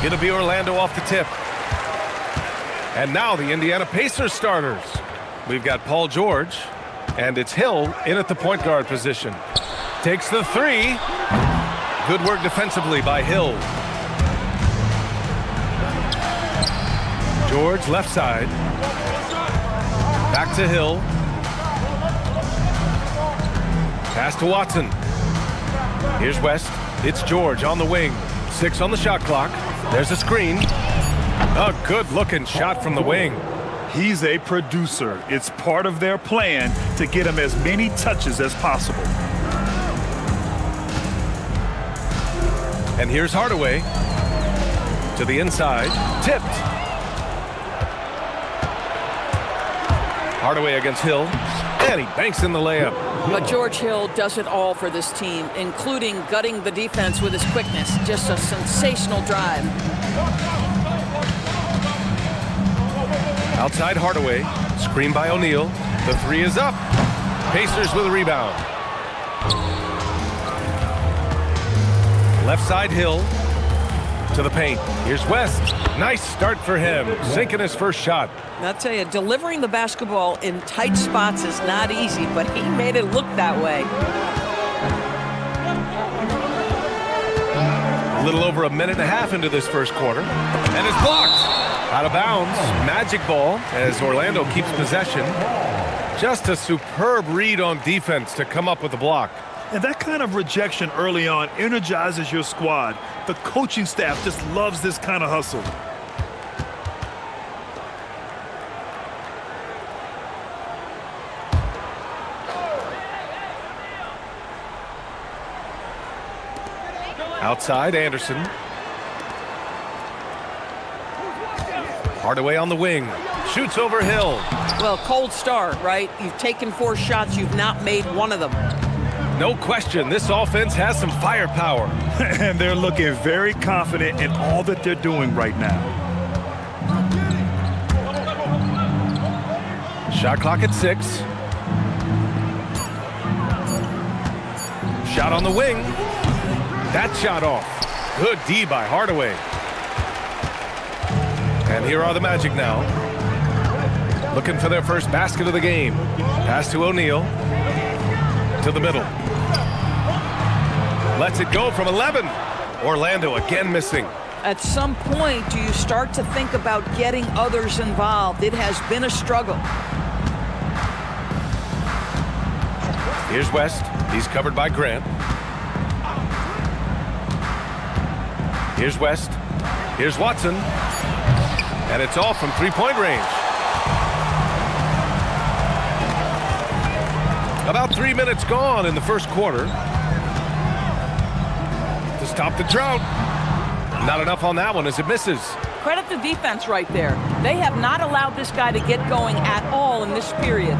It'll be Orlando off the tip. And now the Indiana Pacers starters. We've got Paul George, and it's Hill in at the point guard position. Takes the three. Good work defensively by Hill. George left side. Back to Hill. Pass to Watson. Here's West. It's George on the wing. 6 on the shot clock. There's a screen. A good-looking shot from the wing. He's a producer. It's part of their plan to get him as many touches as possible. And here's Hardaway. To the inside. Tipped. Hardaway against Hill. And he banks in the layup. But George Hill does it all for this team, including gutting the defense with his quickness. Just a sensational drive. Outside Hardaway. Screen by O'Neal. The three is up. Pacers with a rebound. Left side Hill. To the paint. Here's West. Nice start for him. Sinking his first shot. I'll tell you, delivering the basketball in tight spots is not easy, but he made it look that way. A little over a minute and a half into this first quarter. And it's blocked. Out of bounds. Magic ball as Orlando keeps possession. Just a superb read on defense to come up with the block. And that kind of rejection early on energizes your squad. The coaching staff just loves this kind of hustle. Outside Anderson. Hardaway on the wing. Shoots over Hill. Well, cold start, right? You've taken 4 shots. You've not made one of them. No question, this offense has some firepower. And they're looking very confident in all that they're doing right now. Shot clock at 6. Shot on the wing. That shot off. Good D by Hardaway. And here are the Magic now. Looking for their first basket of the game. Pass to O'Neal. To the middle. Lets it go from 11. Orlando again missing. At some point, do you start to think about getting others involved? It has been a struggle. Here's West. He's covered by Grant. Here's West. Here's Watson. And it's off from three-point range. About 3 minutes gone in the first quarter. To stop the drought. Not enough on that one as it misses. Credit the defense right there. They have not allowed this guy to get going at all in this period.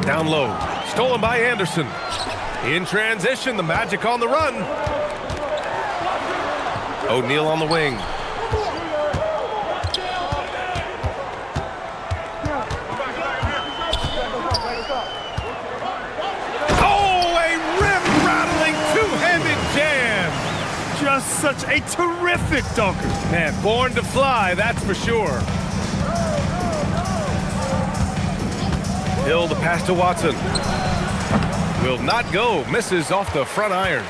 Down low. Stolen by Anderson. In transition, the Magic on the run. O'Neal on the wing. Oh, a rim-rattling two-handed jam. Just such a terrific dunker. Man, born to fly, that's for sure. Hill the pass to Watson. Will not go. Misses off the front iron.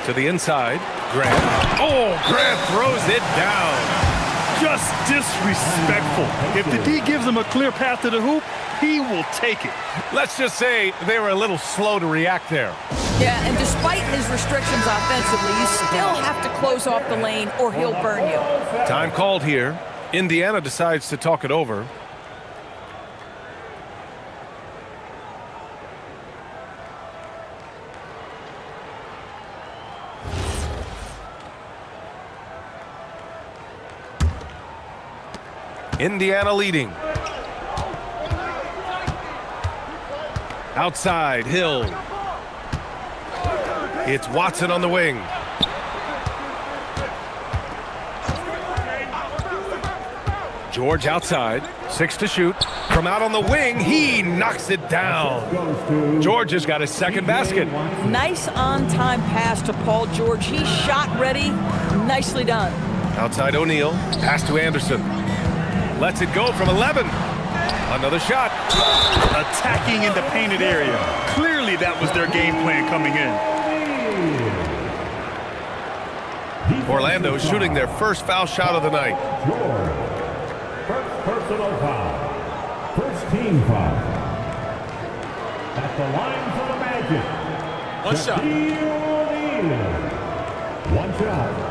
To the inside. Grant. Oh, Grant throws it down. Just disrespectful. If the D gives him a clear path to the hoop, he will take it. Let's just say they were a little slow to react there. Yeah, and despite his restrictions offensively, you still have to close off the lane or he'll burn you. Time called here. Indiana decides to talk it over. Indiana leading. Outside, Hill. It's Watson on the wing. George outside. 6 to shoot. From out on the wing, he knocks it down. George has got his second basket. Nice on-time pass to Paul George. He's shot ready. Nicely done. Outside O'Neal. Pass to Anderson. Lets it go from 11. Another shot. Attacking in the painted area. Clearly that was their game plan coming in. Orlando shooting their first foul shot of the night. First personal foul. First team foul. At the line for the Magic. One shot. One shot.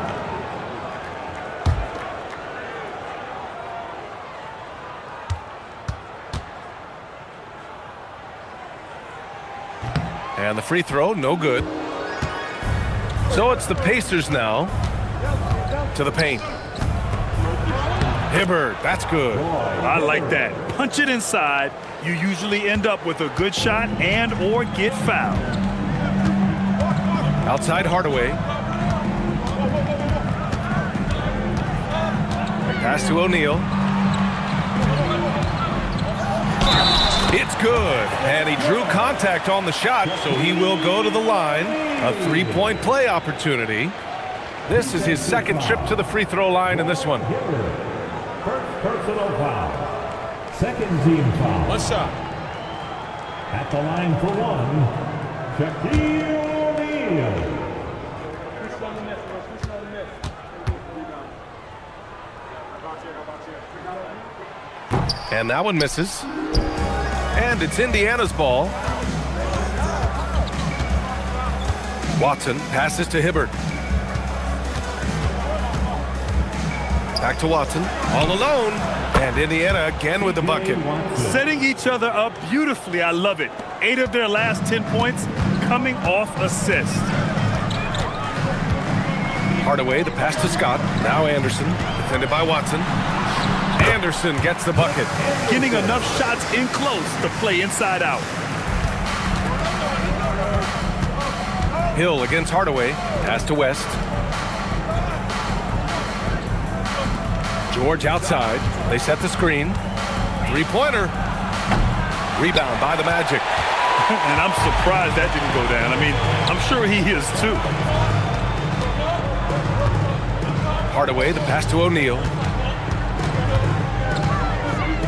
And the free throw, no good. So it's the Pacers now to the paint. Hibbert, that's good. I like that. Punch it inside. You usually end up with a good shot and or get fouled. Outside Hardaway. Pass to O'Neal. It's good. And he drew contact on the shot, so he will go to the line. A three-point play opportunity. This is his second trip to the free throw line in this one. First personal foul. Second team foul. One shot. At the line for one, Shaquille O'Neal. And that one misses. And it's Indiana's ball. Watson passes to Hibbert. Back to Watson, all alone. And Indiana again with the bucket. Setting each other up beautifully. I love it. 8 of their last 10 points coming off assist. Hardaway, the pass to Scott. Now Anderson, defended by Watson. Anderson gets the bucket. Getting enough shots in close to play inside out. Hill against Hardaway. Pass to West. George outside. They set the screen. Three-pointer. Rebound by the Magic. And I'm surprised that didn't go down. I mean, I'm sure he is too. Hardaway, the pass to O'Neal.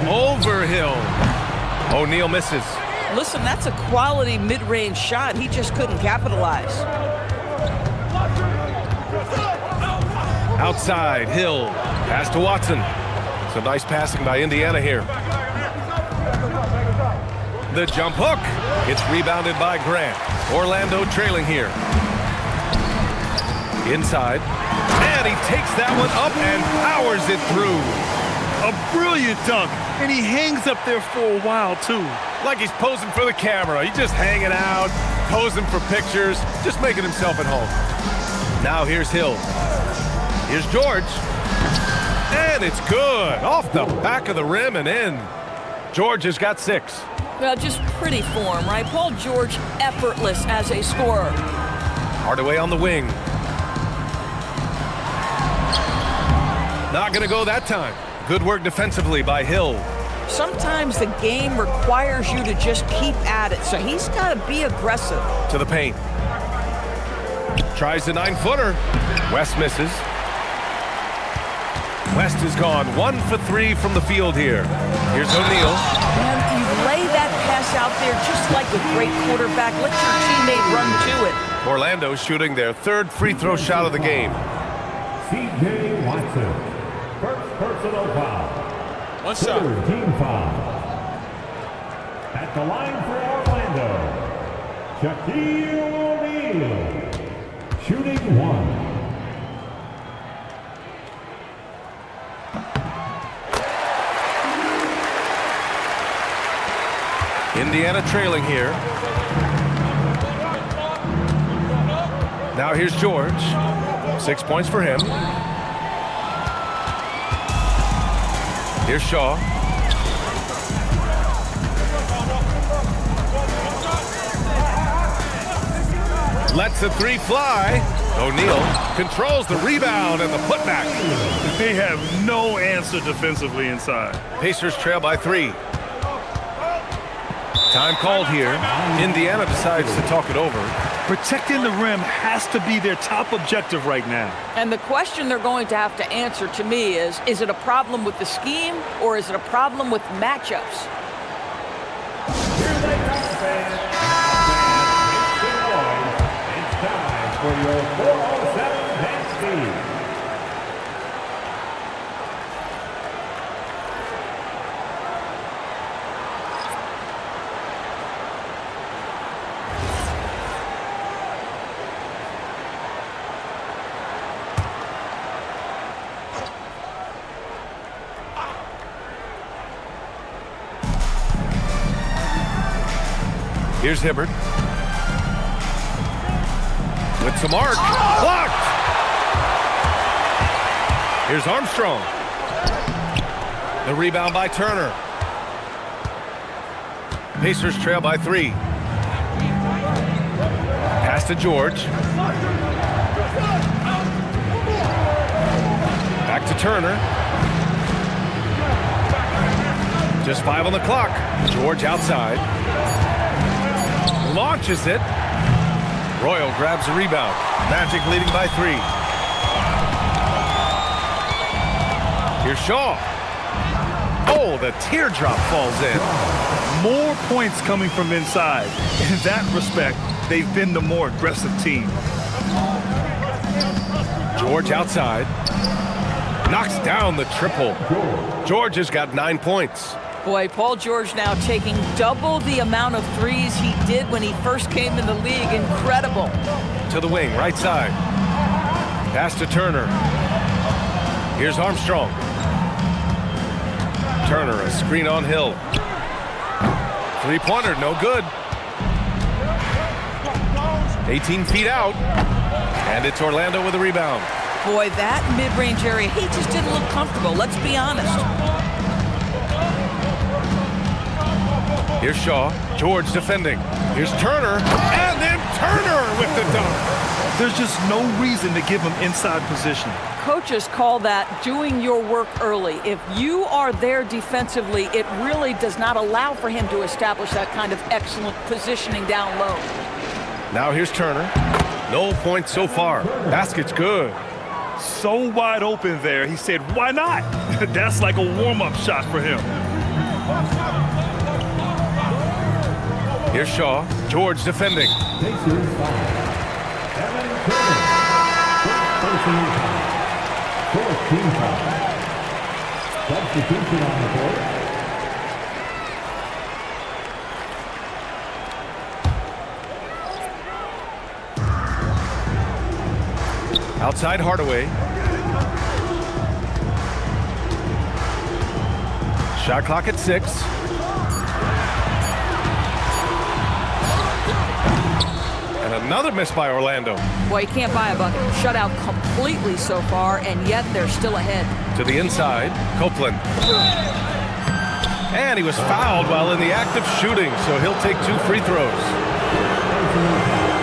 Over Hill. O'Neal misses. Listen, that's a quality mid-range shot. He just couldn't capitalize. Outside, Hill. Pass to Watson. Some nice passing by Indiana here. The jump hook. It's rebounded by Grant. Orlando trailing here. Inside. And he takes that one up and powers it through. A brilliant dunk. And he hangs up there for a while, too. Like he's posing for the camera. He's just hanging out, posing for pictures, just making himself at home. Now here's Hill. Here's George. And it's good. Off the back of the rim and in. George has got 6. Well, just pretty form, right? Paul George, effortless as a scorer. Hardaway on the wing. Not going to go that time. Good work defensively by Hill. Sometimes the game requires you to just keep at it, so he's got to be aggressive. To the paint. Tries the 9-footer. West misses. West is gone 1 for 3 from the field here. Here's O'Neal. And you lay that pass out there just like a great quarterback. Let your teammate run to it. Orlando shooting their 3rd free throw shot of the game. C.J. Watson. First personal foul. One shot. Third team foul. At the line for Orlando, Shaquille O'Neal. Shooting 1. Indiana trailing here. Now here's George. 6 points for him. Here's Shaw. Lets the 3 fly. O'Neal controls the rebound and the putback. They have no answer defensively inside. Pacers trail by 3. Time called here. Indiana decides to talk it over. Protecting the rim has to be their top objective right now. And the question they're going to have to answer to me is it a problem with the scheme or is it a problem with matchups? Here they come, fans. It's time for your 407 dance team. Here's Hibbert. With some arc. Blocked! Here's Armstrong. The rebound by Turner. Pacers trail by 3. Pass to George. Back to Turner. Just 5 on the clock. George outside. Launches it. Royal grabs the rebound. Magic leading by 3. Here's Shaw. Oh, the teardrop falls in. More points coming from inside. In that respect, they've been the more aggressive team. George outside. Knocks down the triple. George has got 9 points. Boy, Paul George now taking double the amount of threes he did when he first came in the league. Incredible. To the wing, right side. Pass to Turner. Here's Armstrong. Turner, a screen on Hill. Three-pointer, no good. 18 feet out. And it's Orlando with a rebound. Boy, that mid-range area, he just didn't look comfortable. Let's be honest. Here's Shaw. George defending. Here's Turner. And then Turner with the dunk. There's just no reason to give him inside position. Coaches call that doing your work early. If you are there defensively, it really does not allow for him to establish that kind of excellent positioning down low. Now here's Turner. No points so far. Basket's good. So wide open there. He said, why not? That's like a warm-up shot for him. Here's Shaw. George defending. Pacers foul. Evan Turner. Personal foul. 4th team foul. Substitution on the board. Outside Hardaway. Shot clock at 6. And another miss by Orlando. Boy, you can't buy a bucket. Shut out completely so far, and yet they're still ahead. To the inside, Copeland. And he was fouled while in the act of shooting, so he'll take 2 free throws.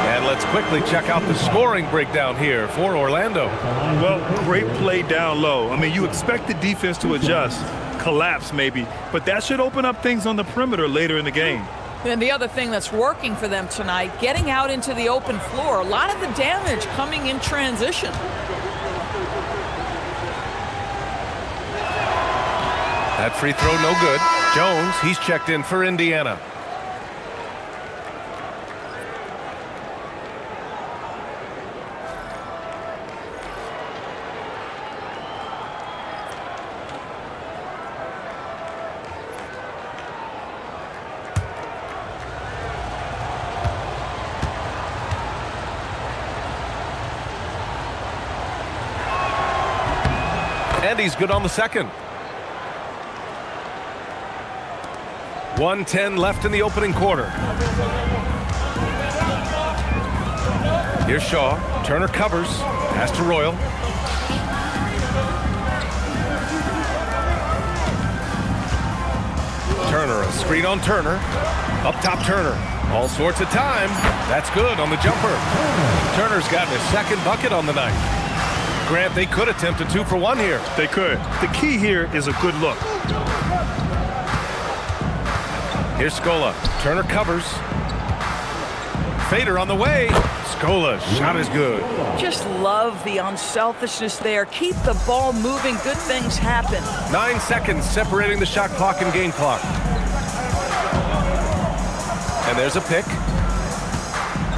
And let's quickly check out the scoring breakdown here for Orlando. Well, great play down low. I mean, you expect the defense to adjust, collapse maybe, but that should open up things on the perimeter later in the game. And the other thing that's working for them tonight, getting out into the open floor. A lot of the damage coming in transition. That free throw no good. Jones, he's checked in for Indiana. And he's good on the second. 1:10 left in the opening quarter. Here's Shaw. Turner covers. Pass to Royal. Turner, a screen on Turner. Up top, Turner. All sorts of time. That's good on the jumper. Turner's gotten his second bucket on the night. Grant, they could attempt a 2 for 1 here. They could. The key here is a good look. Here's Scola. Turner covers. Fader on the way. Scola, shot is good. Just love the unselfishness there. Keep the ball moving. Good things happen. 9 seconds separating the shot clock and game clock. And there's a pick.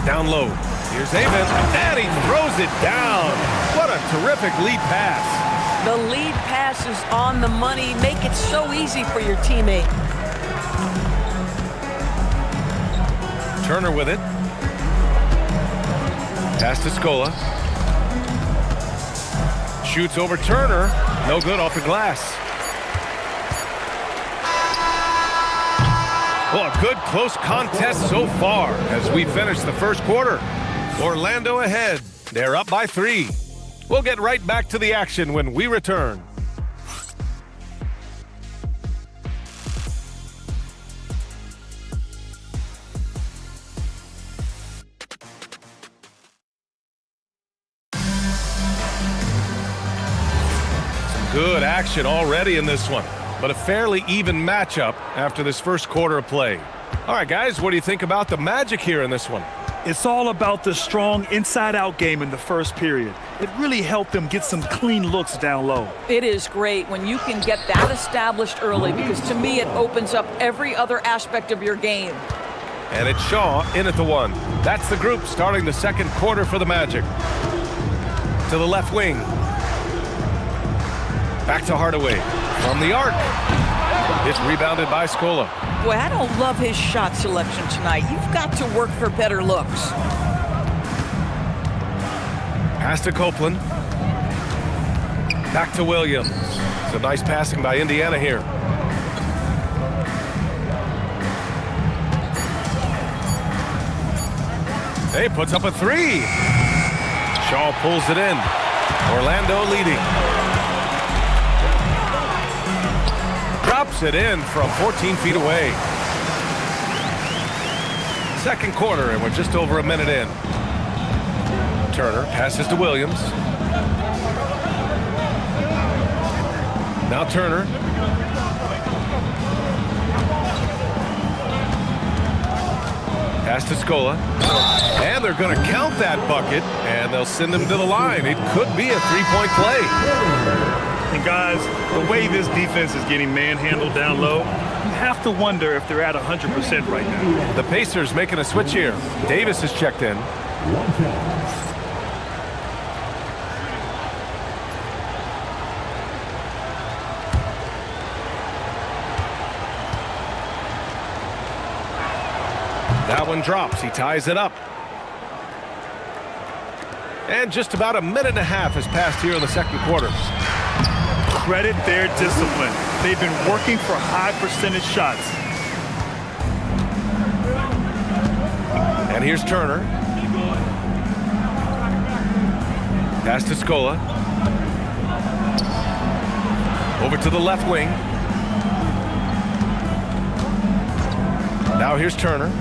Down low. Here's Avon, and he throws it down. What a terrific lead pass. The lead pass is on the money. Make it so easy for your teammate. Turner with it. Pass to Scola. Shoots over Turner. No good off the glass. Well, a good close contest so far as we finish the first quarter. Orlando ahead. They're up by 3. We'll get right back to the action when we return. Good action already in this one, but a fairly even matchup after this first quarter of play. All right, guys, what do you think about the Magic here in this one? It's all about the strong inside-out game in the first period. It really helped them get some clean looks down low. It is great when you can get that established early because to me it opens up every other aspect of your game. And it's Shaw in at the 1. That's the group starting the second quarter for the Magic. To the left wing. Back to Hardaway. From the arc. It's rebounded by Scola. Boy, I don't love his shot selection tonight. You've got to work for better looks. Pass to Copeland. Back to Williams. Some nice passing by Indiana here. Hey, puts up a 3. Shaw pulls it in. Orlando leading. Drops it in from 14 feet away. Second quarter, and we're just over a minute in. Turner passes to Williams. Now Turner. Pass to Scola. And they're going to count that bucket, and they'll send him to the line. It could be a three-point play. And guys, the way this defense is getting manhandled down low, you have to wonder if they're at 100% right now. The Pacers making a switch here. Davis is checked in. That one drops. He ties it up. And just about a minute and a half has passed here in the second quarter. Credit their discipline. They've been working for high percentage shots. And here's Turner. Pass to Scola. Over to the left wing. Now here's Turner.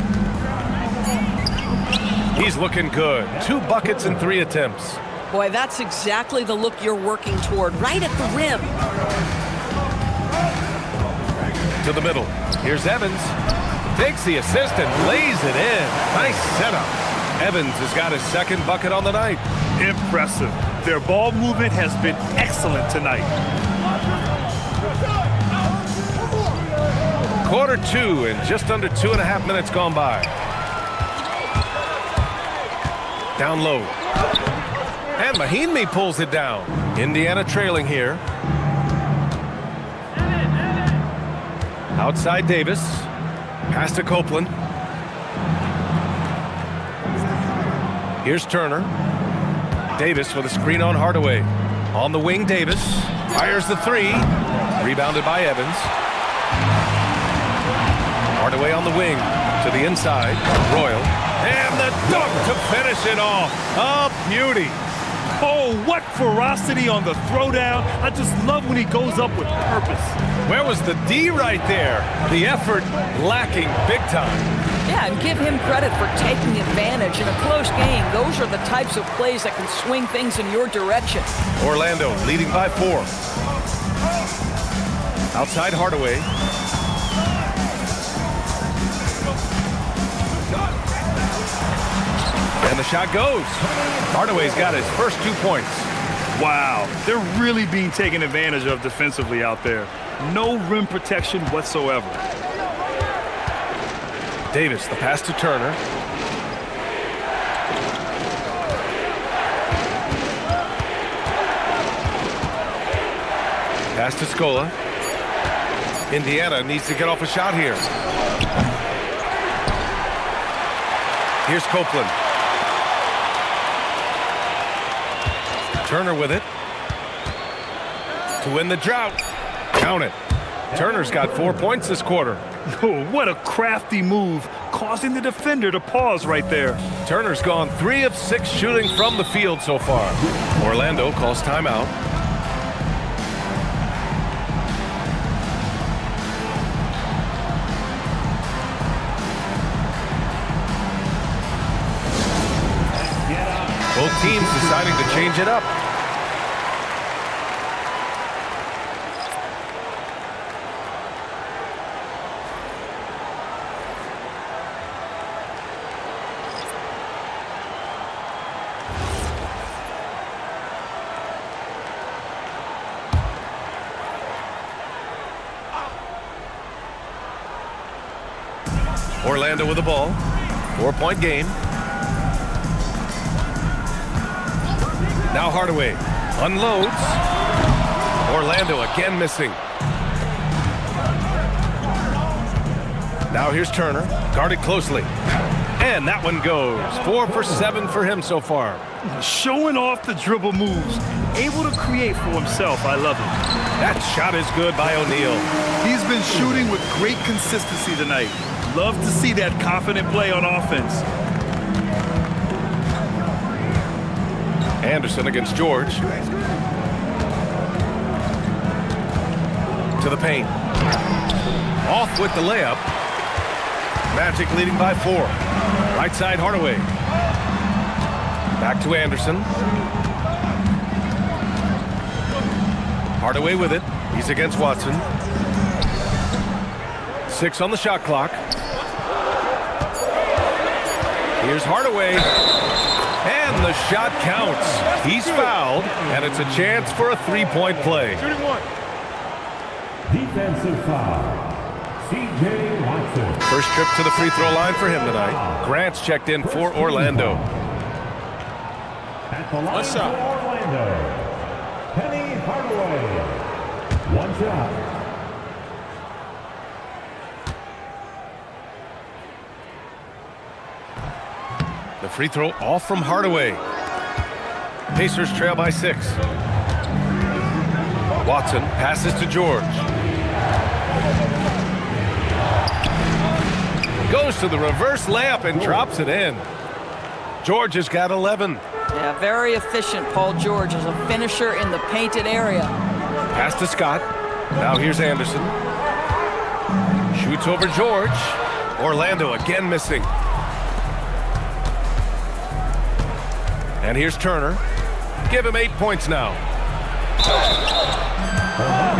He's looking good. 2 buckets and 3 attempts. Boy, that's exactly the look you're working toward, right at the rim. To the middle. Here's Evans. Takes the assist and lays it in. Nice setup. Evans has got his second bucket on the night. Impressive. Their ball movement has been excellent tonight. Quarter 2 and just under 2.5 minutes gone by. Down low. And Mahinmi pulls it down. Indiana trailing here. Outside Davis. Pass to Copeland. Here's Turner. Davis with a screen on Hardaway. On the wing, Davis. Fires the 3. Rebounded by Evans. Hardaway on the wing. To the inside. Royal. And the dunk to finish it off. A beauty. Oh, what ferocity on the throwdown. I just love when he goes up with purpose. Where was the D right there? The effort lacking big time. Yeah, and give him credit for taking advantage in a close game. Those are the types of plays that can swing things in your direction. Orlando leading by 4. Outside Hardaway. And the shot goes. Hardaway's got his first 2 points. Wow, they're really being taken advantage of defensively out there. No rim protection whatsoever. Davis, the pass to Turner. Pass to Scola. Indiana needs to get off a shot here. Here's Copeland. Turner with it. To win the drought. Count it. Turner's got 4 points this quarter. Oh, what a crafty move, causing the defender to pause right there. Turner's gone 3 of 6 shooting from the field so far. Orlando calls timeout. Both teams deciding to change it up. Orlando with the ball. 4-point game. Now Hardaway unloads. Orlando again missing. Now here's Turner, guarded closely. And that one goes. 4 for 7 for him so far. Showing off the dribble moves. Able to create for himself. I love it. That shot is good by O'Neal. He's been shooting with great consistency tonight. Love to see that confident play on offense. Anderson against George. To the paint. Off with the layup. Magic leading by 4. Right side Hardaway. Back to Anderson. Hardaway with it. He's against Watson. 6 on the shot clock. Here's Hardaway. And the shot counts. He's fouled, and it's a chance for a 3-point play. Defensive foul. C.J. Watson. First trip to the free throw line for him tonight. Grant's checked in for Orlando. At the line One shot. for Orlando, Penny Hardaway. 1 shot. The free throw off from Hardaway. Pacers trail by 6. Watson passes to George. Goes to the reverse layup and drops it in. George has got 11. Yeah, very efficient, Paul George, as a finisher in the painted area. Pass to Scott. Now here's Anderson. Shoots over George. Orlando again missing. And here's Turner. Give him 8 points now.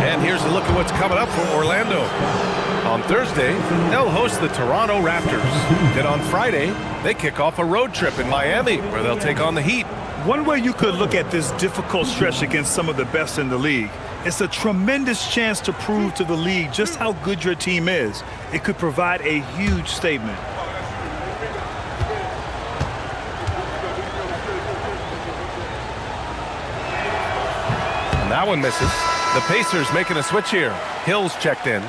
And here's a look at what's coming up for Orlando. On Thursday, they'll host the Toronto Raptors. Then on Friday, they kick off a road trip in Miami, where they'll take on the Heat. One way you could look at this difficult stretch against some of the best in the league, it's a tremendous chance to prove to the league just how good your team is. It could provide a huge statement. That one misses. The Pacers making a switch here. Hill's checked in.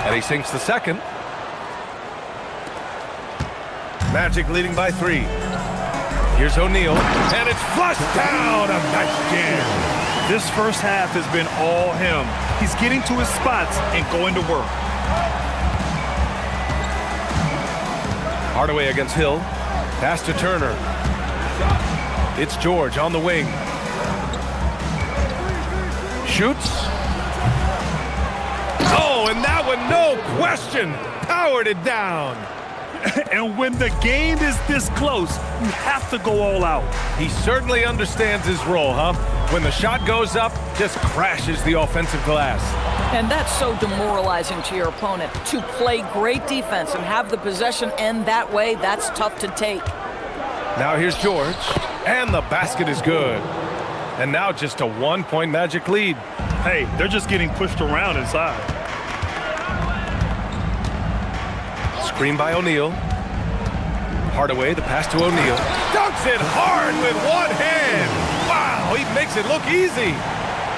And he sinks the second. Magic leading by 3. Here's O'Neal. And it's flushed down. A nice jam. This first half has been all him. He's getting to his spots and going to work. Hardaway against Hill. Pass to Turner. It's George on the wing. Shoots. Oh, and that one, no question, powered it down. And when the game is this close, you have to go all out. He certainly understands his role, huh? When the shot goes up, just crashes the offensive glass. And that's so demoralizing to your opponent. To play great defense and have the possession end that way, that's tough to take. Now here's George, and the basket is good. And now just a one-point Magic lead. Hey, they're just getting pushed around inside. Screen by O'Neal. Hardaway, the pass to O'Neal. Dunks it hard with one hand. Wow, he makes it look easy.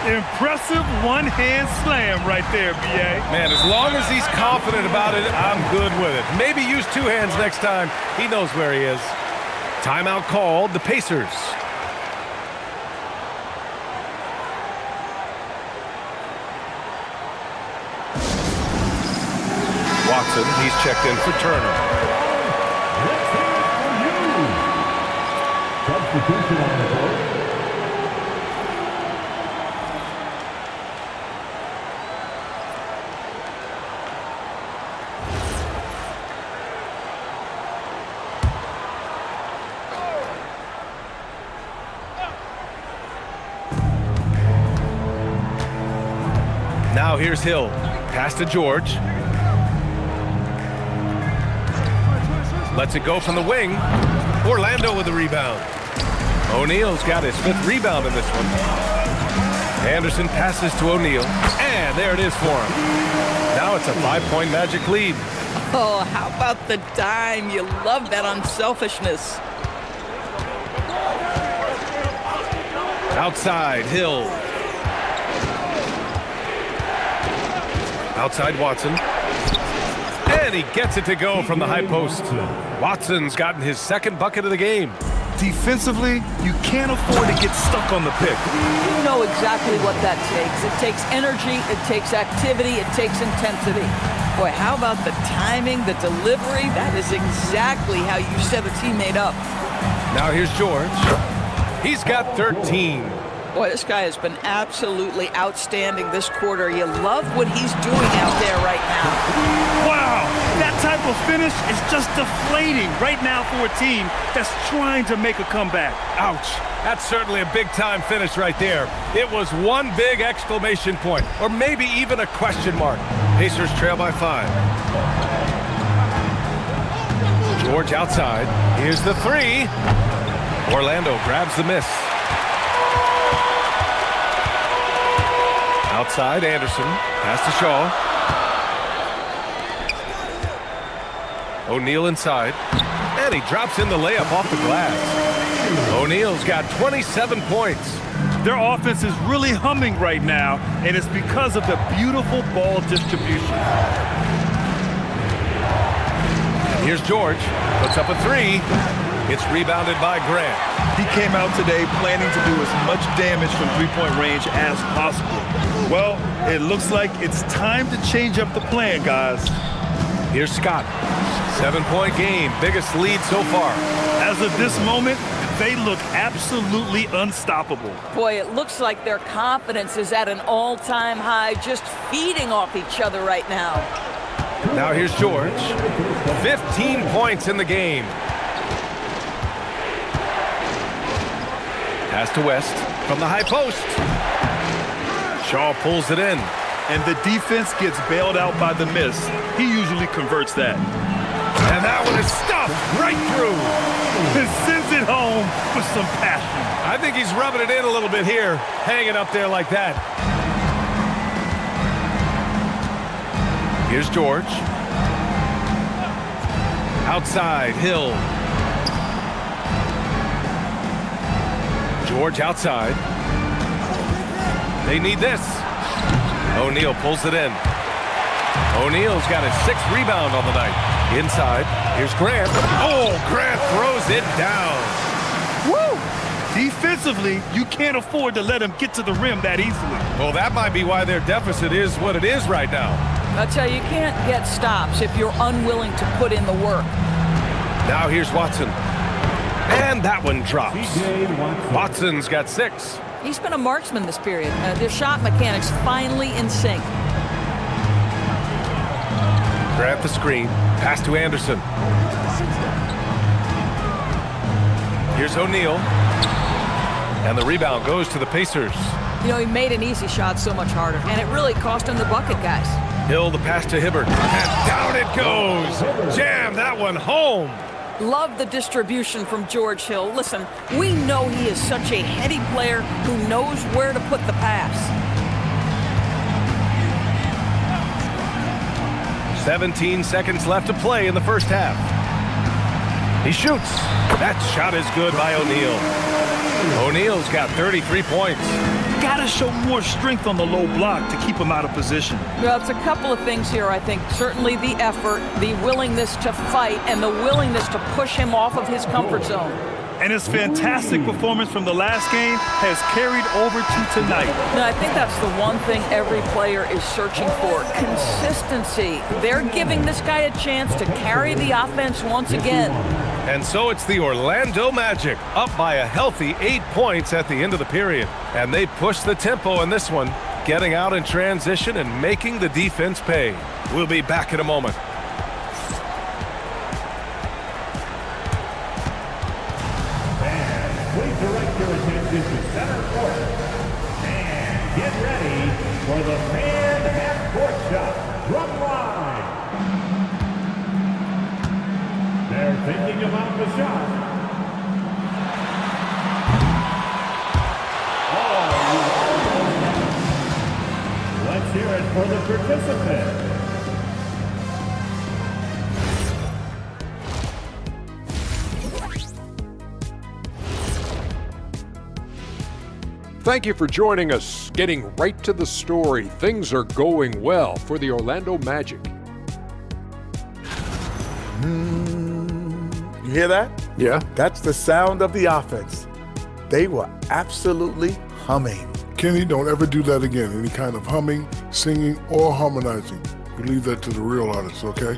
Impressive one-hand slam right there, B.A. Man, as long as he's confident about it, I'm good with it. Maybe use two hands next time. He knows where he is. Timeout called, the Pacers. Watson, he's checked in for Turner. Let's hear it from you. Substitution on the court. Now here's Hill. Pass to George. Lets it go from the wing. Orlando with the rebound. O'Neal's got his fifth rebound in this one. Anderson passes to O'Neal. And there it is for him. Now it's a 5-point Magic lead. Oh, how about the dime? You love that unselfishness. Outside, Hill. Outside Watson. And he gets it to go from the high post. Watson's gotten his second bucket of the game. Defensively, you can't afford to get stuck on the pick. You know exactly what that takes. It takes energy, it takes activity, it takes intensity. Boy, how about the timing, the delivery? That is exactly how you set a teammate up. Now here's George. He's got 13. Boy, this guy has been absolutely outstanding this quarter. You love what he's doing out there right now. Wow, that type of finish is just deflating right now for a team that's trying to make a comeback. Ouch. That's certainly a big-time finish right there. It was one big exclamation point, or maybe even a question mark. Pacers trail by 5. George outside. Here's the three. Orlando grabs the miss. Outside, Anderson. Pass to Shaw. O'Neal inside. And he drops in the layup off the glass. O'Neal's got 27 points. Their offense is really humming right now, and it's because of the beautiful ball distribution. Here's George. Puts up a three. It's rebounded by Grant. He came out today planning to do as much damage from three-point range as possible. Well, it looks like it's time to change up the plan, guys. Here's Scott. 7-point game. Biggest lead so far. As of this moment, they look absolutely unstoppable. Boy, it looks like their confidence is at an all-time high, just feeding off each other right now. Now here's George. 15 points in the game. Pass to West from the high post. Shaw pulls it in. And the defense gets bailed out by the miss. He usually converts that. And that one is stuffed right through. And sends it home with some passion. I think he's rubbing it in a little bit here, hanging up there like that. Here's George. Outside, Hill. George outside. They need this. O'Neal pulls it in. O'Neal's got his 6th rebound on the night. Inside, here's Grant. Oh, Grant throws it down. Woo! Defensively, you can't afford to let them get to the rim that easily. Well, that might be why their deficit is what it is right now. I'll tell you, you can't get stops if you're unwilling to put in the work. Now here's Watson. And that one drops. Watson's got 6. He's been a marksman this period. Their shot mechanics finally in sync. Grant the screen. Pass to Anderson. Here's O'Neal. And the rebound goes to the Pacers. You know, he made an easy shot so much harder, and it really cost him the bucket, guys. Hill, the pass to Hibbert. And down it goes. Jam that one home. Love the distribution from George Hill. Listen, we know he is such a heady player who knows where to put the pass. 17 seconds left to play in the first half. He shoots. That shot is good by O'Neal. O'Neal's got 33 points. Gotta show more strength on the low block to keep him out of position. Well, it's a couple of things here, I think. Certainly the effort, the willingness to fight, and the willingness to push him off of his comfort zone. And his fantastic performance from the last game has carried over to tonight. Now, I think that's the one thing every player is searching for, consistency. They're giving this guy a chance to carry the offense once again. And so it's the Orlando Magic, up by a healthy 8 points at the end of the period. And they push the tempo in this one, getting out in transition and making the defense pay. We'll be back in a moment. Please direct your attention to center court. And get ready for the fan half-court shot drum line. They're thinking about the shot. Oh, let's hear it for the participant. Thank you for joining us. Getting right to the story, things are going well for the Orlando Magic. You hear that? Yeah? That's the sound of the offense. They were absolutely humming. Kenny, don't ever do that again. Any kind of humming, singing, or harmonizing. You leave that to the real artists, okay?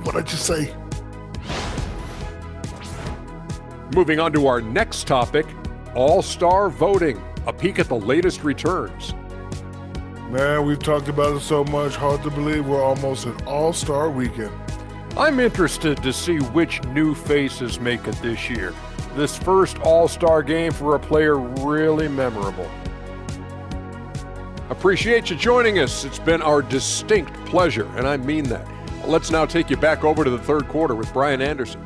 What'd I just say? Moving on to our next topic, All-Star voting. A peek at the latest returns. Man, we've talked about it so much, hard to believe we're almost at All-Star weekend. I'm interested to see which new faces make it this year. This first All-Star game for a player really memorable. Appreciate you joining us. It's been our distinct pleasure, and I mean that. Let's now take you back over to the third quarter with Brian Anderson.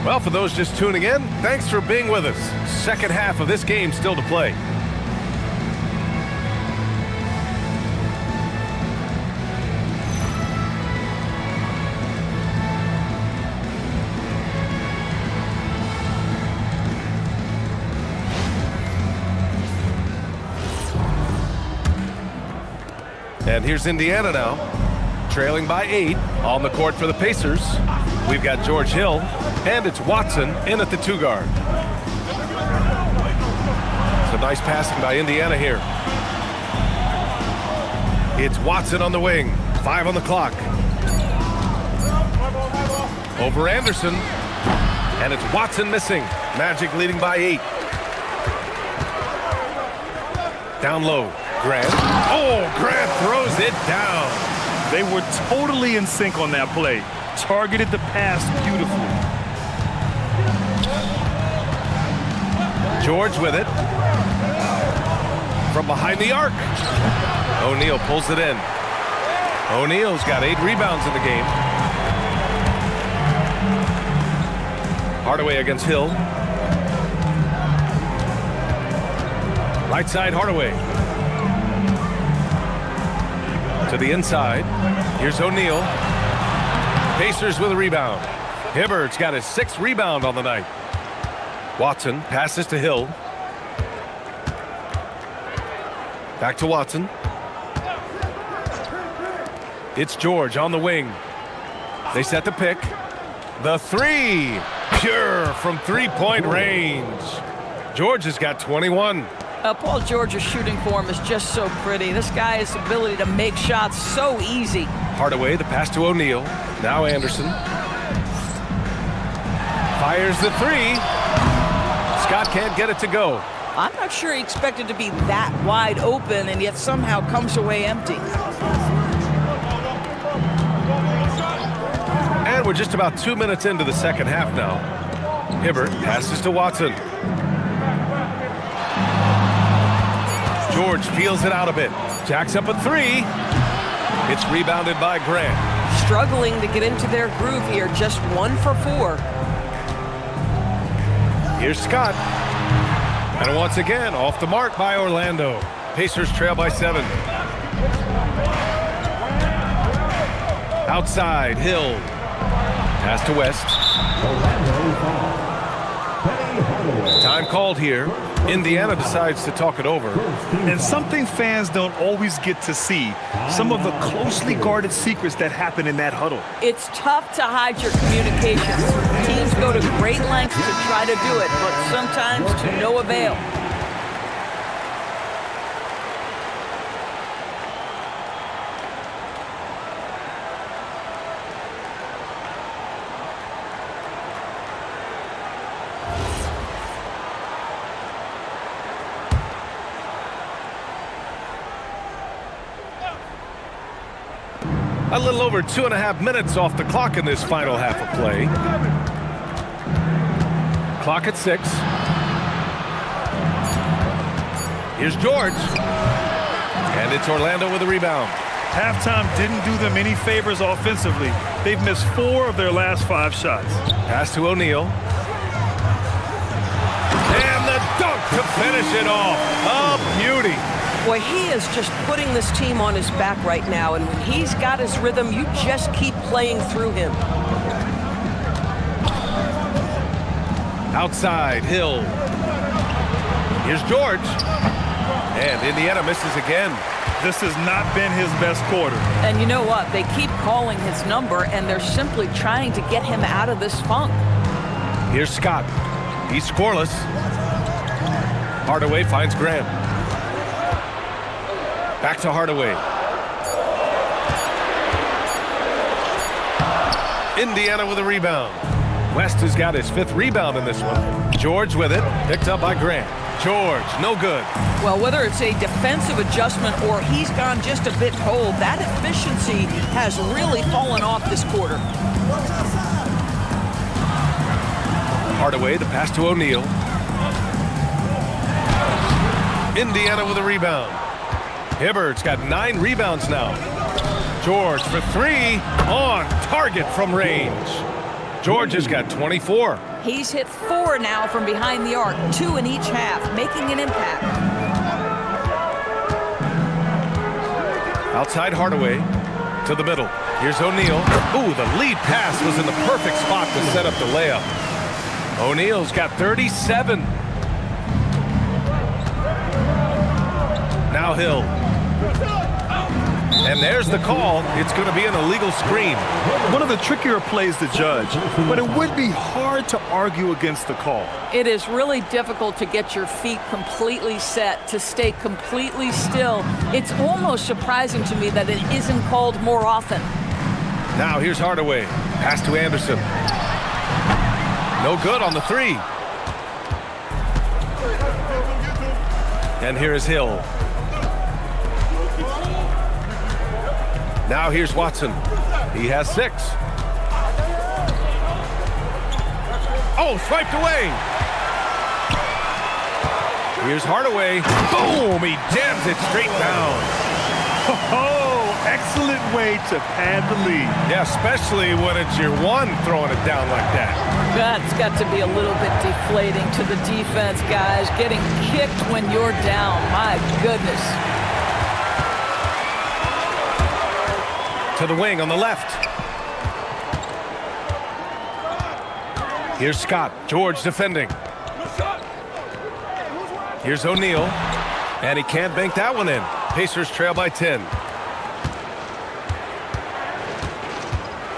Well, for those just tuning in, thanks for being with us. Second half of this game still to play. And here's Indiana now, trailing by 8 on the court for the Pacers. We've got George Hill, and it's Watson in at the 2 guard. Some nice passing by Indiana here. It's Watson on the wing, 5 on the clock. Over Anderson, and it's Watson missing. Magic leading by 8. Down low, Grant. Oh, Grant throws it down. They were totally in sync on that play. Targeted the pass beautifully. George with it. From behind the arc. O'Neal pulls it in. O'Neal's got 8 rebounds in the game. Hardaway against Hill. Right side, Hardaway. To the inside. Here's O'Neal. Pacers with a rebound. Hibbert's got his 6th rebound on the night. Watson passes to Hill. Back to Watson. It's George on the wing. They set the pick. The three. Pure from three-point range. George has got 21. Paul George's shooting form is just so pretty. This guy's ability to make shots so easy. Hardaway, the pass to O'Neal. Now Anderson. Fires the three. Scott can't get it to go. I'm not sure he expected to be that wide open and yet somehow comes away empty. And we're just about 2 minutes into the second half now. Hibbert passes to Watson. George peels it out a bit. Jacks up a three. It's rebounded by Grant. Struggling to get into their groove here. Just 1 for 4. Here's Scott. And once again, off the mark by Orlando. Pacers trail by 7. Outside, Hill. Pass to West. Time called here. Indiana decides to talk it over. And something fans don't always get to see, some of the closely guarded secrets that happen in that huddle. It's tough to hide your communications. Teams go to great lengths to try to do it, but sometimes to no avail. A little over 2.5 minutes off the clock in this final half of play. Clock at 6. Here's George. And it's Orlando with a rebound. Halftime didn't do them any favors offensively. They've missed 4 of their last 5 shots. Pass to O'Neal. And the dunk to finish it off. A beauty. Boy, he is just putting this team on his back right now, and when he's got his rhythm, you just keep playing through him. Outside, Hill. Here's George. And Indiana misses again. This has not been his best quarter. And you know what? They keep calling his number, and they're simply trying to get him out of this funk. Here's Scott. He's scoreless. Hardaway finds Grant. Back to Hardaway. Indiana with a rebound. West has got his 5th rebound in this one. George with it. Picked up by Grant. George, no good. Well, whether it's a defensive adjustment or he's gone just a bit cold, that efficiency has really fallen off this quarter. Hardaway, the pass to O'Neal. Indiana with a rebound. Hibbert's got 9 rebounds now. George for 3 on target from range. George has got 24. He's hit 4 now from behind the arc, 2 in each half, making an impact. Outside Hardaway to the middle. Here's O'Neal. Ooh, the lead pass was in the perfect spot to set up the layup. O'Neal's got 37. Now Hill. And there's the call. It's going to be an illegal screen. One of the trickier plays to judge, but it would be hard to argue against the call. It is really difficult to get your feet completely set, to stay completely still. It's almost surprising to me that it isn't called more often. Now here's Hardaway. Pass to Anderson. No good on the 3. And here is Hill. Now here's Watson. He has 6. Oh, swiped away. Here's Hardaway. Boom! He jams it straight down. Oh, excellent way to pad the lead. Yeah, especially when it's your 1 throwing it down like that. That's got to be a little bit deflating to the defense, guys. Getting kicked when you're down. My goodness. To the wing on the left. Here's Scott. George defending. Here's O'Neal. And he can't bank that one in. Pacers trail by 10.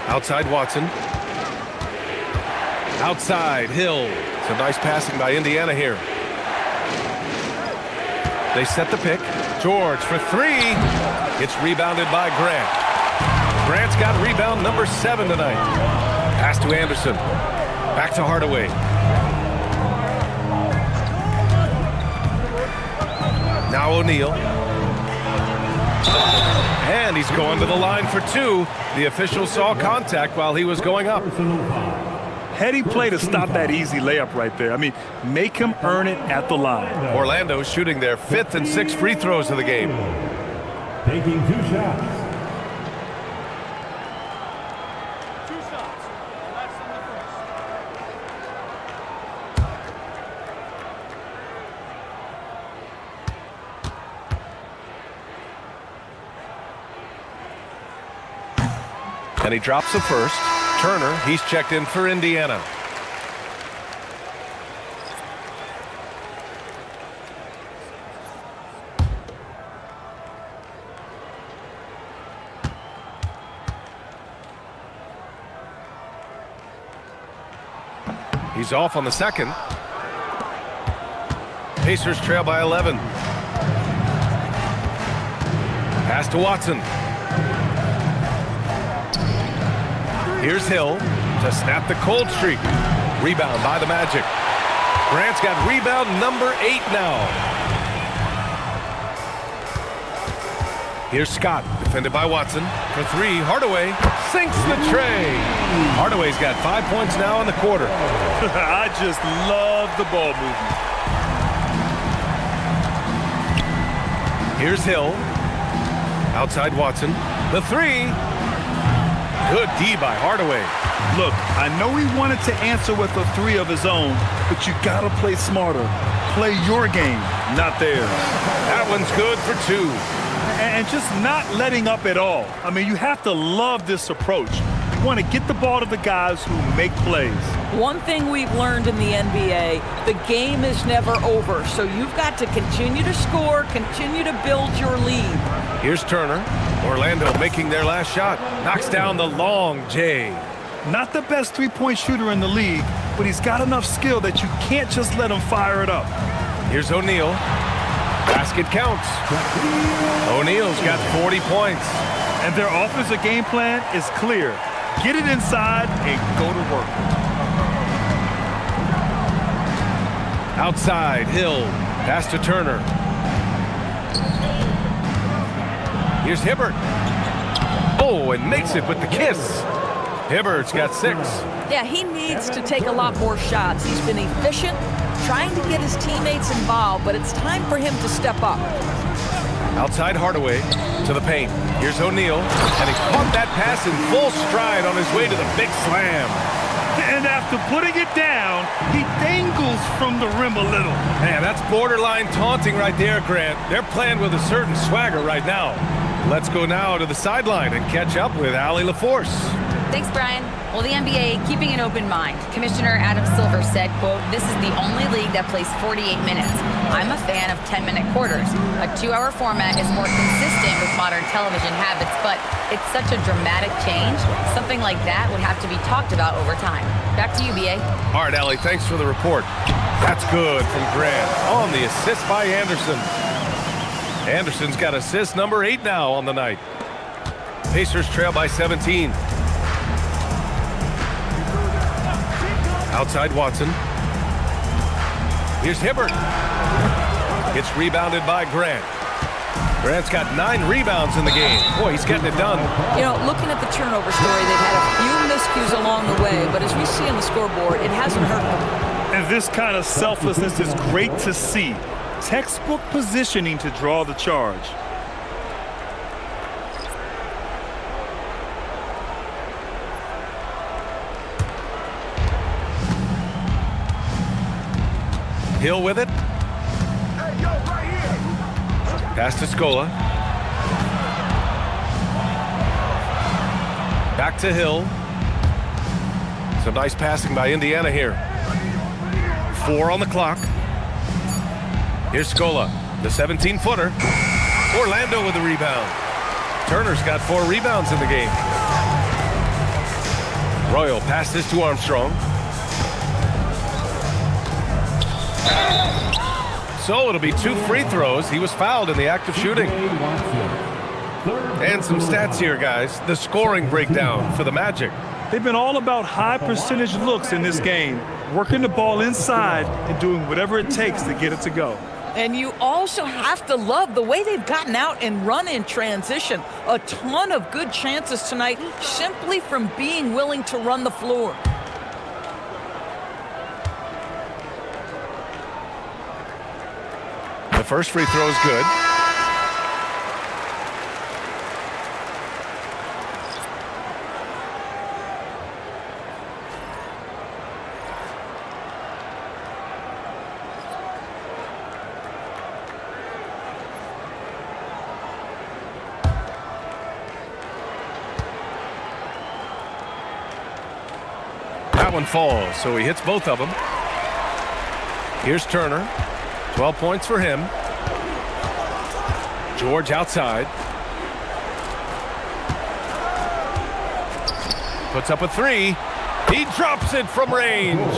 Outside Watson. Outside Hill. Some nice passing by Indiana here. They set the pick. George for three. It's rebounded by Grant. Grant's got rebound number 7 tonight. Pass to Anderson. Back to Hardaway. Now O'Neal. And he's going to the line for 2. The official saw contact while he was going up. Heady play to stop that easy layup right there. I mean, make him earn it at the line. Orlando shooting their 5th and 6th free throws of the game. Taking 2 shots. And he drops the first. Turner, he's checked in for Indiana. He's off on the second. Pacers trail by 11. Pass to Watson. Here's Hill to snap the cold streak. Rebound by the Magic. Grant's got rebound number 8 now. Here's Scott, defended by Watson. For 3, Hardaway sinks the tray. Hardaway's got 5 points now in the quarter. I just love the ball movement. Here's Hill. Outside Watson. The 3. Good D by Hardaway. Look, I know he wanted to answer with a 3 of his own, but you gotta play smarter. Play your game, not theirs. That one's good for 2. And just not letting up at all. I mean, you have to love this approach. You want to get the ball to the guys who make plays. One thing we've learned in the NBA, the game is never over. So you've got to continue to score, continue to build your lead. Here's Turner. Orlando making their last shot. Knocks down the long J. Not the best three-point shooter in the league, but he's got enough skill that you can't just let him fire it up. Here's O'Neal. Basket counts. O'Neal's got 40 points. And their offensive game plan is clear. Get it inside and go to work. Outside, Hill. Pass to Turner. Here's Hibbert. Oh, and makes it with the kiss. Hibbert's got 6. Yeah, he needs to take a lot more shots. He's been efficient, trying to get his teammates involved, but it's time for him to step up. Outside Hardaway to the paint. Here's O'Neal, and he caught that pass in full stride on his way to the big slam. And after putting it down, he dangles from the rim a little. Man, that's borderline taunting right there, Grant. They're playing with a certain swagger right now. Let's go now to the sideline and catch up with Allie LaForce. Thanks, Brian. Well, the NBA keeping an open mind. Commissioner Adam Silver said, quote, "This is the only league that plays 48 minutes. I'm a fan of 10-minute quarters. A 2-hour format is more consistent with modern television habits, but it's such a dramatic change. Something like that would have to be talked about over time." Back to you, BA. All right, Allie, thanks for the report. That's good from Grant on the assist by Anderson. Anderson's got assist number 8 now on the night. Pacers trail by 17. Outside Watson. Here's Hibbert. It's rebounded by Grant. Grant's got 9 rebounds in the game. Boy, he's getting it done. You know, looking at the turnover story, they've had a few miscues along the way, but as we see on the scoreboard, it hasn't hurt them. And this kind of selflessness is great to see. Textbook positioning to draw the charge. Hill with it. Pass to Scola. Back to Hill. Some nice passing by Indiana here. 4 on the clock. Here's Scola. The 17-footer. Orlando with the rebound. Turner's got 4 rebounds in the game. Royal passes to Armstrong. So it'll be 2 free throws. He was fouled in the act of shooting. And some stats here, guys. The scoring breakdown for the Magic. They've been all about high percentage looks in this game, working the ball inside and doing whatever it takes to get it to go. And you also have to love the way they've gotten out and run in transition. A ton of good chances tonight simply from being willing to run the floor. The first free throw is good. That one falls, so he hits both of them. Here's Turner. 12 points for him. George outside. Puts up a 3. He drops it from range.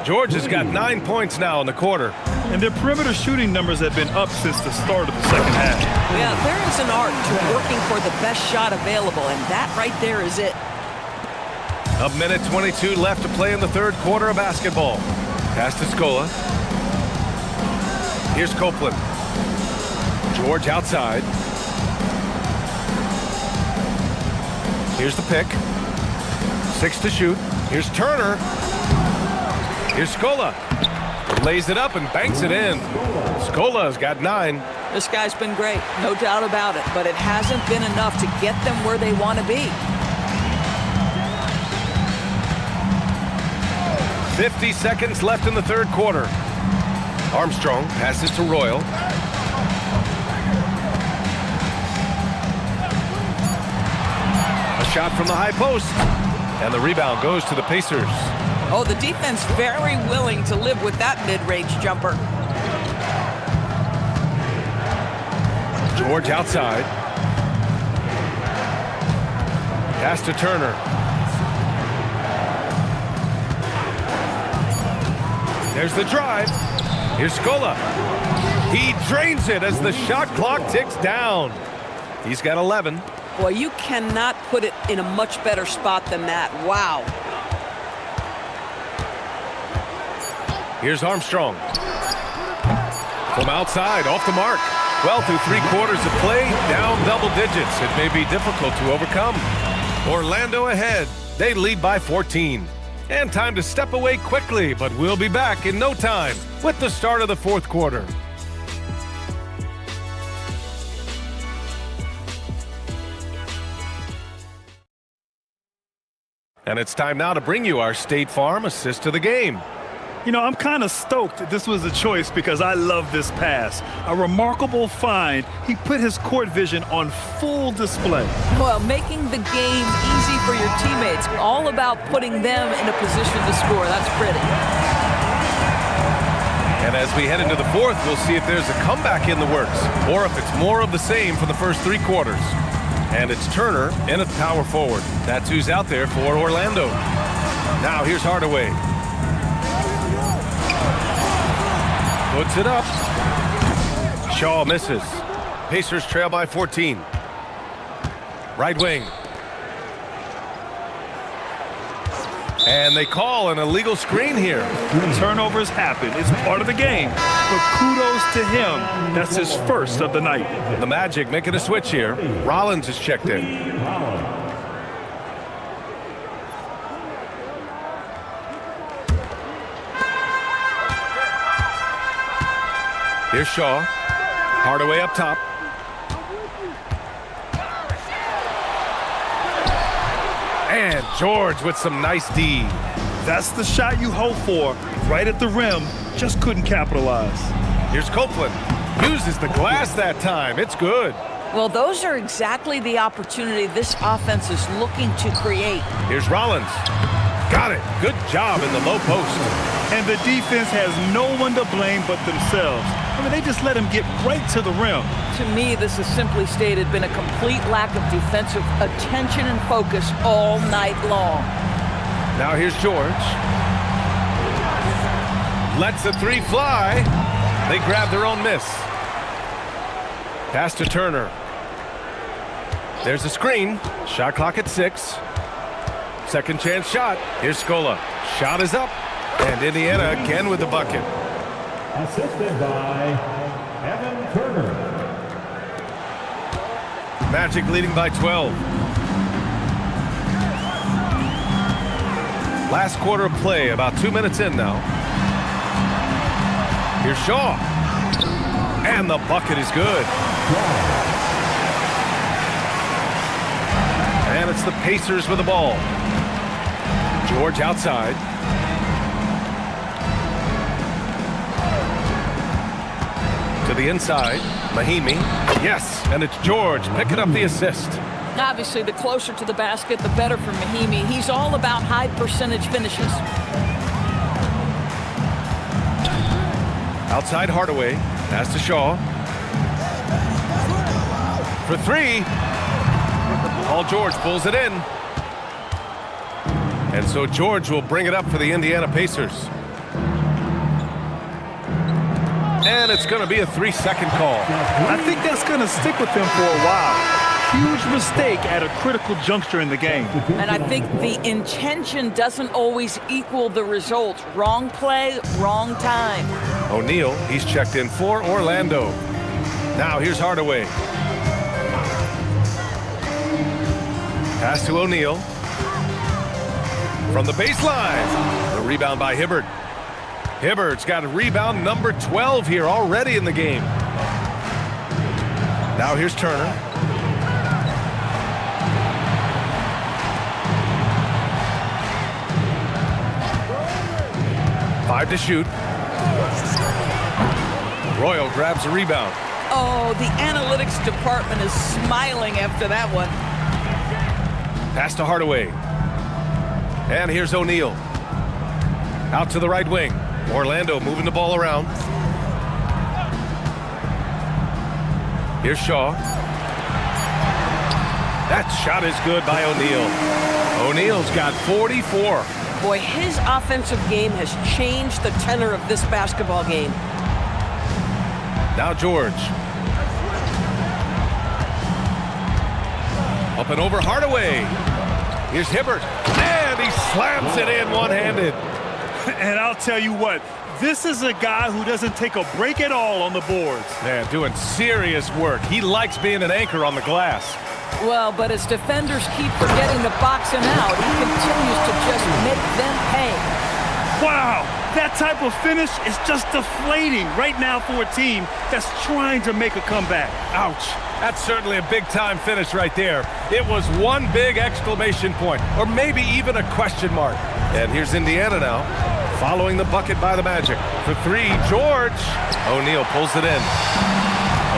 George has got 9 points now in the quarter. And their perimeter shooting numbers have been up since the start of the second half. Yeah, there is an art to working for the best shot available, and that right there is it. A minute 22 left to play in the third quarter of basketball. Pass to Scola. Here's Copeland. George outside. Here's the pick. 6 to shoot. Here's Turner. Here's Scola. Lays it up and banks it in. Scola's got 9. This guy's been great, no doubt about it, but it hasn't been enough to get them where they want to be. 50 seconds left in the third quarter. Armstrong passes to Royal. A shot from the high post. And the rebound goes to the Pacers. Oh, the defense very willing to live with that mid-range jumper. George outside. Pass to Turner. There's the drive. Here's Scola. He drains it as the shot clock ticks down. He's got 11. Boy, you cannot put it in a much better spot than that. Wow. Here's Armstrong. From outside, off the mark. Well, through 3 quarters of play, down double digits. It may be difficult to overcome. Orlando ahead. They lead by 14. And time to step away quickly, but we'll be back in no time with the start of the fourth quarter. And it's time now to bring you our State Farm assist to the game. You know, I'm kind of stoked this was a choice because I love this pass. A remarkable find. He put his court vision on full display. Well, making the game easy for your teammates. All about putting them in a position to score. That's pretty. And as we head into the fourth, we'll see if there's a comeback in the works or if it's more of the same for the first 3 quarters. And it's Turner in at power forward. That's who's out there for Orlando. Now here's Hardaway. Puts it up. Shaw misses. Pacers trail by 14. Right wing. And they call an illegal screen here. Turnovers happen. It's part of the game. But kudos to him. That's his first of the night. The Magic making a switch here. Rollins is checked in. Here's Shaw. Hardaway up top. And George with some nice D. That's the shot you hope for. Right at the rim. Just couldn't capitalize. Here's Copeland. Uses the glass that time. It's good. Well, those are exactly the opportunity this offense is looking to create. Here's Rollins. Got it. Good job in the low post. And the defense has no one to blame but themselves. I mean, they just let him get right to the rim. To me, this has simply stated been a complete lack of defensive attention and focus all night long. Now here's George. Lets the three fly. They grab their own miss. Pass to Turner. There's a screen. Shot clock at 6. Second chance shot. Here's Scola. Shot is up. And Indiana again with the bucket. Assisted by Evan Turner. Magic leading by 12. Last quarter of play, about 2 minutes in now. Here's Shaw. And the bucket is good. And it's the Pacers with the ball. George outside. To the inside. Mahimi. Yes, and it's George picking up the assist. Obviously, the closer to the basket, the better for Mahimi. He's all about high percentage finishes. Outside Hardaway. Pass to Shaw. For 3. Paul George pulls it in. And so George will bring it up for the Indiana Pacers. And it's going to be a 3-second call. I think that's going to stick with them for a while. Huge mistake at a critical juncture in the game. And I think the intention doesn't always equal the result. Wrong play, wrong time. O'Neal, he's checked in for Orlando. Now here's Hardaway. Pass to O'Neal. From the baseline. The rebound by Hibbert. Hibbert's got a rebound number 12 here already in the game. Now here's Turner. Five to shoot. Royal grabs a rebound. Oh, the analytics department is smiling after that one. Pass to Hardaway. And here's O'Neal. Out to the right wing. Orlando moving the ball around. Here's Shaw. That shot is good by O'Neal. O'Neal's got 44. Boy, his offensive game has changed the tenor of this basketball game. Now George. Up and over Hardaway. Here's Hibbert. And he slams it in one-handed. And I'll tell you what, this is a guy who doesn't take a break at all on the boards. Man, doing serious work. He likes being an anchor on the glass. Well, but as defenders keep forgetting to box him out, he continues to just make them pay. Wow, that type of finish is just deflating right now for a team that's trying to make a comeback. Ouch. That's certainly a big-time finish right there. It was one big exclamation point, or maybe even a question mark. And here's Indiana now, following the bucket by the Magic. For 3, George. O'Neal pulls it in.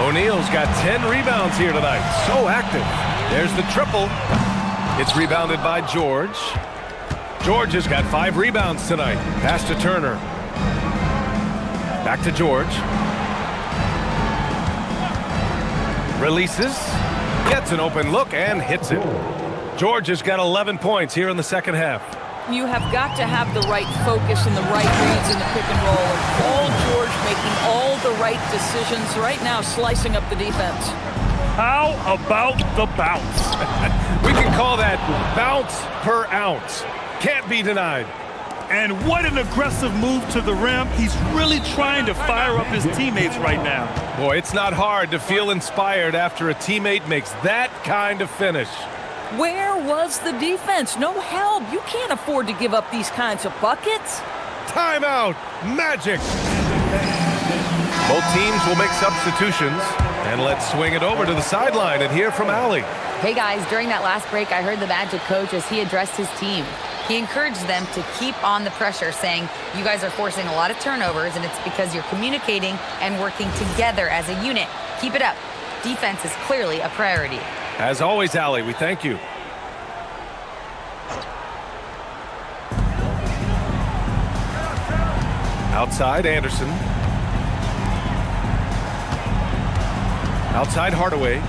O'Neal's got 10 rebounds here tonight. So active. There's the triple. It's rebounded by George. George has got 5 rebounds tonight. Pass to Turner. Back to George. Releases. Gets an open look and hits it. George has got 11 points here in the second half. You have got to have the right focus and the right reads in the pick and roll. And Paul George making all the right decisions right now, slicing up the defense. How about the bounce? We can call that bounce per ounce. Can't be denied. And what an aggressive move to the rim. He's really trying to fire up his teammates right now. Boy, it's not hard to feel inspired after a teammate makes that kind of finish. Where was the defense? No help. You can't afford to give up these kinds of buckets. Timeout. Magic. Both teams will make substitutions. And let's swing it over to the sideline and hear from Allie. Hey guys, during that last break, I heard the Magic coach as he addressed his team. He encouraged them to keep on the pressure, saying, you guys are forcing a lot of turnovers, and it's because you're communicating and working together as a unit. Keep it up. Defense is clearly a priority. As always, Allie, we thank you. Outside, Anderson. Outside, Hardaway.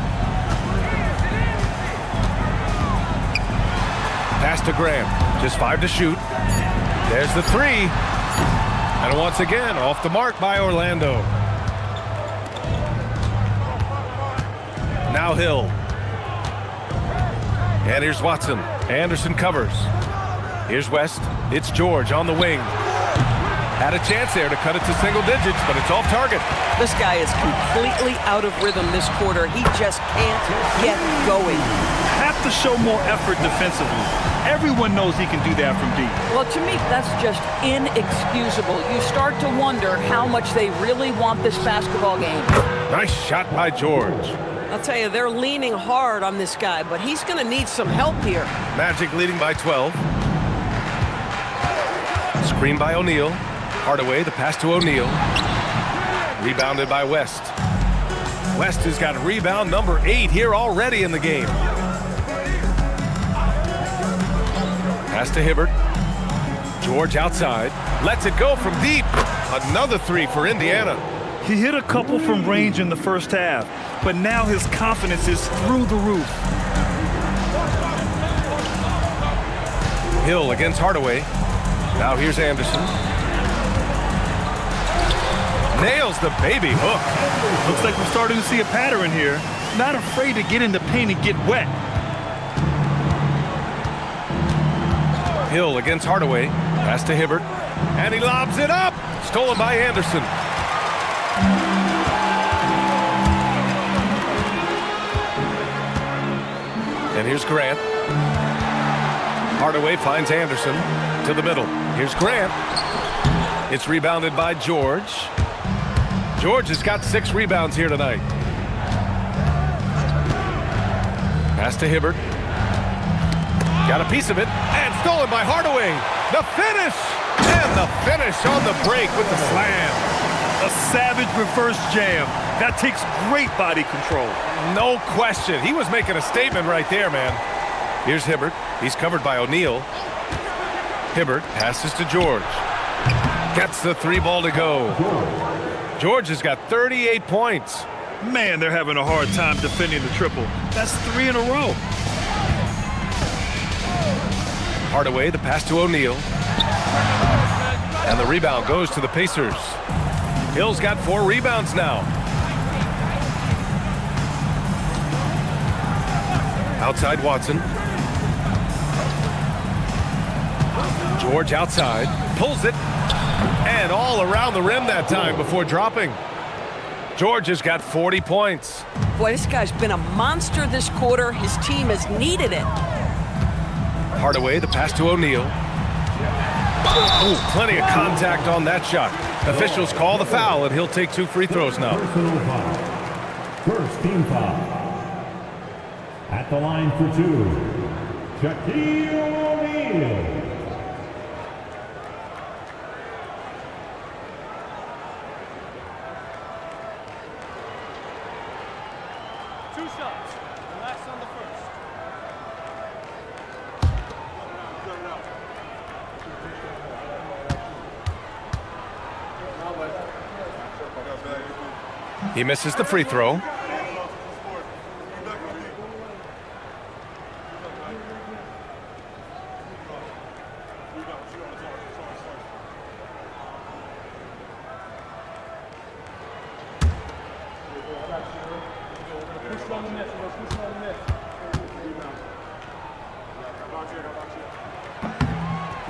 Pass to Graham. Just 5 to shoot. There's the 3. And once again, off the mark by Orlando. Now Hill. And here's Watson. Anderson covers. Here's West. It's George on the wing. Had a chance there to cut it to single digits, but it's off target. This guy is completely out of rhythm this quarter. He just can't get going. Have to show more effort defensively. Everyone knows he can do that from deep. Well, to me, that's just inexcusable. You start to wonder how much they really want this basketball game. Nice shot by George. I'll tell you, they're leaning hard on this guy, but he's going to need some help here. Magic leading by 12. Screen by O'Neal. Hardaway, the pass to O'Neal. Rebounded by West. West has got rebound number 8 here already in the game. Pass to Hibbert. George outside. Lets it go from deep. Another 3 for Indiana. He hit a couple from range in the first half, but now his confidence is through the roof. Hill against Hardaway. Now here's Anderson. Nails the baby hook. Looks like we're starting to see a pattern here. Not afraid to get in the paint and get wet. Hill against Hardaway. Pass to Hibbert. And he lobs it up. Stolen by Anderson. And here's Grant. Hardaway finds Anderson to the middle. Here's Grant. It's rebounded by George. George has got 6 rebounds here tonight. Pass to Hibbert. Got a piece of it. And stolen by Hardaway. The finish. And the finish on the break with the slam. A savage reverse jam. That takes great body control. No question. He was making a statement right there, man. Here's Hibbert. He's covered by O'Neal. Hibbert passes to George. Gets the 3 ball to go. George has got 38 points. Man, they're having a hard time defending the triple. That's 3 in a row. Hardaway, the pass to O'Neal. And the rebound goes to the Pacers. Hill's got 4 rebounds now. Outside Watson. George outside. Pulls it. And all around the rim that time before dropping. George has got 40 points. Boy, this guy's been a monster this quarter. His team has needed it. Hardaway, the pass to O'Neal. Ooh, plenty of contact on that shot. Officials call the foul, and he'll take 2 free throws now. First team foul. At the line for 2, Shaquille O'Neal. He misses the free throw.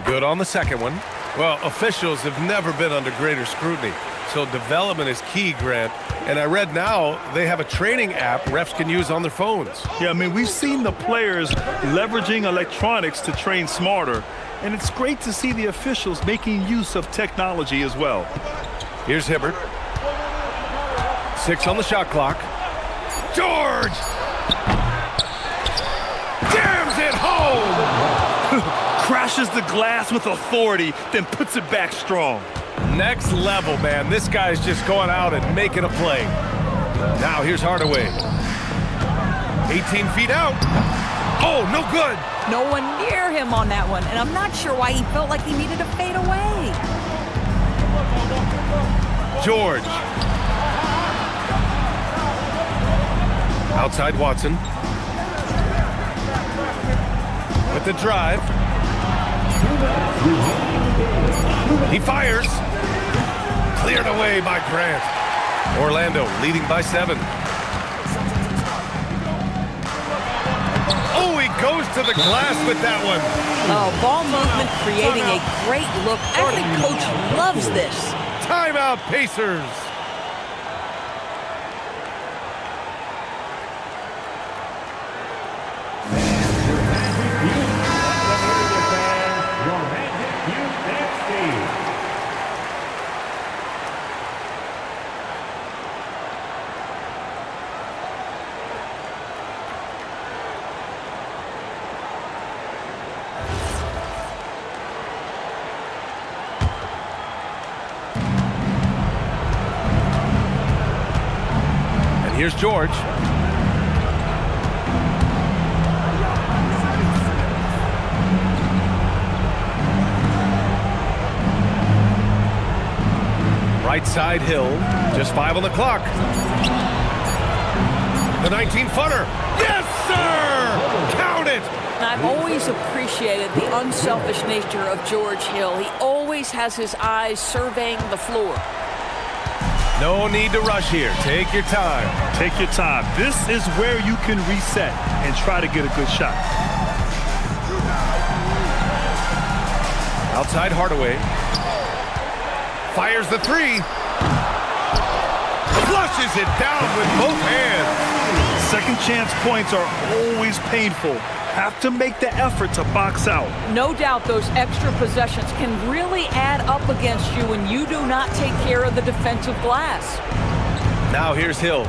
Good on the second one. Well, officials have never been under greater scrutiny. So development is key, Grant. And I read now they have a training app refs can use on their phones. Yeah, I mean, we've seen the players leveraging electronics to train smarter. And it's great to see the officials making use of technology as well. Here's Hibbert. 6 on the shot clock. George! Jams it home! Crashes the glass with authority, then puts it back strong. Next level, man. This guy's just going out and making a play. Now here's Hardaway. 18 feet out. Oh, no good. No one near him on that one, and I'm not sure why he felt like he needed to fade away. George. Outside Watson. With the drive. He fires. Cleared away by Grant. Orlando leading by 7. Oh, he goes to the glass with that one. Oh, ball movement creating a great look. Every coach loves this. Timeout, Pacers. Here's George. Right side Hill. Just 5 on the clock. The 19-footer. Yes, sir! Count it! I've always appreciated the unselfish nature of George Hill. He always has his eyes surveying the floor. No need to rush here. Take your time. Take your time. This is where you can reset and try to get a good shot. Outside Hardaway. Fires the 3. Flushes it down with both hands. Second chance points are always painful. Have to make the effort to box out. No doubt those extra possessions can really add up against you when you do not take care of the defensive glass. Now here's Hill.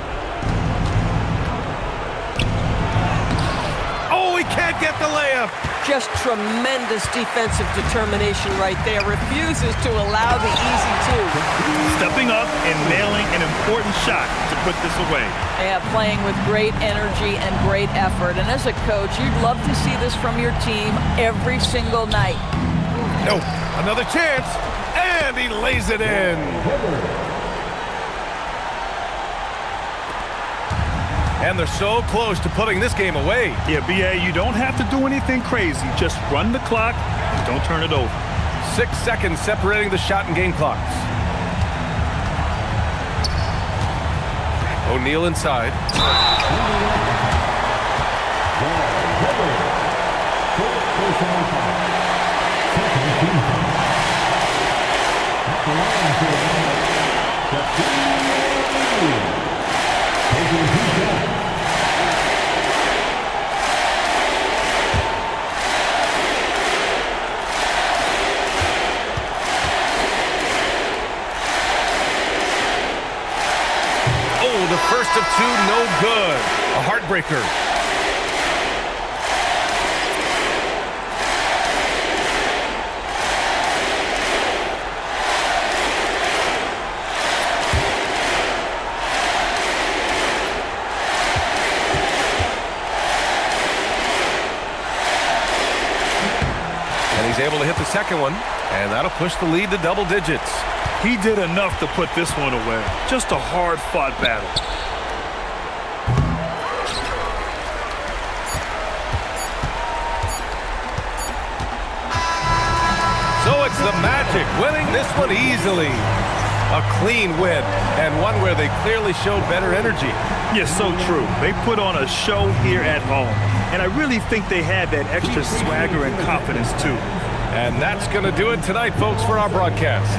Oh, he can't get the layup. Just tremendous defensive determination right there. Refuses to allow the easy 2. Stepping up and nailing an important shot to put this away. Yeah, playing with great energy and great effort. And as a coach, you'd love to see this from your team every single night. No, another chance, and he lays it in. And they're so close to putting this game away. Yeah, B.A., you don't have to do anything crazy. Just run the clock and don't turn it over. 6 seconds separating the shot and game clocks. O'Neal inside. The first of 2, no good. A heartbreaker. And he's able to hit the second one, and that'll push the lead to double digits. He did enough to put this one away. Just a hard-fought battle. So it's the Magic winning this one easily. A clean win, and one where they clearly showed better energy. Yes, so true. They put on a show here at home, and I really think they had that extra swagger and confidence, too. And that's going to do it tonight, folks, for our broadcast.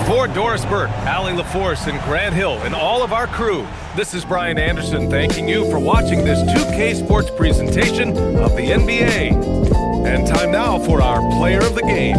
For Doris Burke, Allie LaForce, and Grant Hill, and all of our crew, this is Brian Anderson thanking you for watching this 2K Sports presentation of the NBA. And time now for our Player of the Game.